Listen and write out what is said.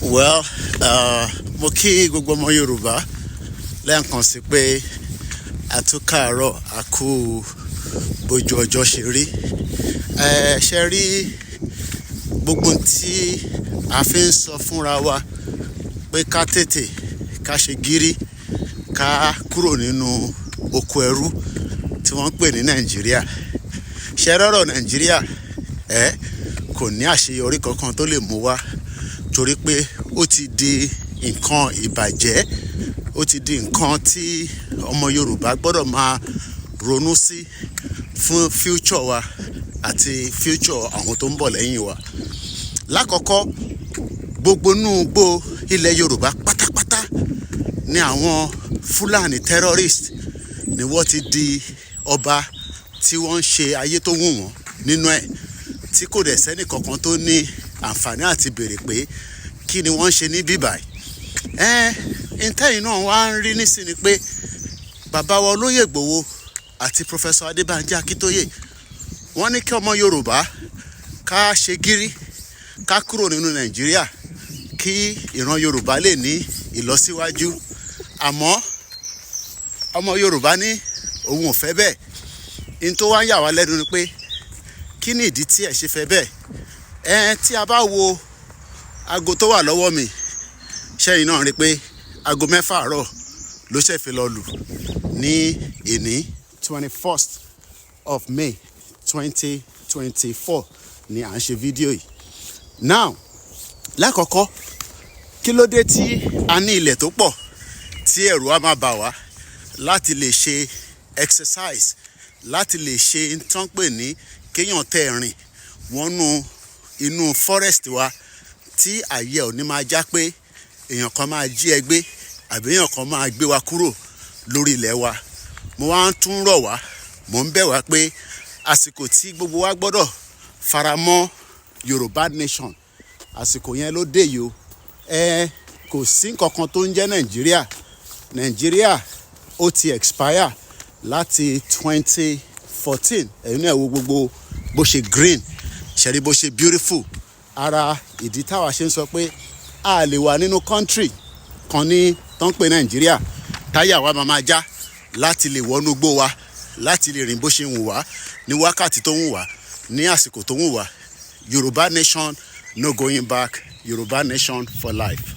Well, mo kí gbogbo ọmọ Yorùbá lẹ́ẹ̀kan sí pé a tún káàárọ̀ a kú bójú ọjọ́ ṣe rí. Ṣe rí gbogbo tí a fi ń sọ fúnra wa pé ká tètè ká ṣe gírí ká kúrò nínú oko ẹrú tí wọ́n ń pè ní Nàìjíríà. Ṣe rọ́rọ̀ Nàìjíríà kò ní àṣeyọrí kankan tó lè mú wá torí pé ó ti di nǹkan ìbàjẹ́, ó ti di nǹkan tí ọmọ Yorùbá gbọ́dọ̀ máa ronú sí fún future wa àti future àwọn tó ń bọ̀ lẹ́yìn wa. Lákọ̀ọ́kọ́, gbogbo inú igbó ilẹ̀ Yorùbá pátápátá ni àwọn Fúlàní terrorist ni wọ́n ti di ọba tí wọ́n ń ṣe ayé tó wù wọ́n nínú ẹ̀, tí kò dẹ̀ sẹ́nì kankan tó ní àǹfààní àti béèrè pé kí ni wọ́n ń ṣe ní bíbáyìí. Ìtẹ́yìn náà wá ń rí nísìnyí pé bàbá wa Olóyè Ìgbòho àti Professor Adébánjí Akíntóyè wọ́n ní kí ọmọ Yorùbá ká ṣe gírí ká kúrò nínú Nàìjíríà kí ìran Yorùbá lè ní ìlọsíwájú. Àmọ́ ọmọ Yorùbá ní òun ò fẹ́ bẹ́ẹ̀. In tó wá ń yà wá lẹ́nu ni pé kí ni ìdí tí ẹ ṣe fẹ́ bẹ́ẹ̀? Tí a bá wo aago tó wà lọ́wọ́ mi, ṣẹ́yìn náà rí pé aago 6 àárọ̀ ló ṣẹ̀ fi lọ lù ní èní 21st of May 2024 ni à ń ṣe fídíò yìí. Now, lákọ̀ọ́kọ́, kí ló dé tí a ní ilẹ̀ tó pọ̀ tí ẹ̀rù á máa bà wá láti lè ṣe exercise, láti lè ṣe tán pè ní kéèyàn tẹ̀ rìn wọnú inú forest wa tí àyè ò ní máa já pé èèyàn kan máa jí ẹ gbé àbí èèyàn kan máa gbé wa kúrò lórí ilẹ̀ wa. Mo wá ń tún rọ̀ wá, mo ń bẹ̀ wá pé àsìkò tí gbogbo wa gbọ́dọ̀ faramọ́ Yorùbá nation, àsìkò yẹn ló dé yìí o. Kò sí nǹkan kan tó ń jẹ́ Nàìjíríà. Nàìjíríà ó ti expire láti 2014. Ẹ̀yin náà wo gbogbo bó ṣe green, ṣẹ̀rí bó ṣe beautiful. Ara ìdí táwa ṣe ń sọ pé a lè wà nínú country kan ní tó ń pè Nàìjíríà táyà wa máa já láti lè wọnú igbó wa, láti lè rìn bó ṣe wù wá ní wákàtí tó wù wá ní àsìkò tó wù wá. Yorùbá nation, no going back. Yorùbá nation for life.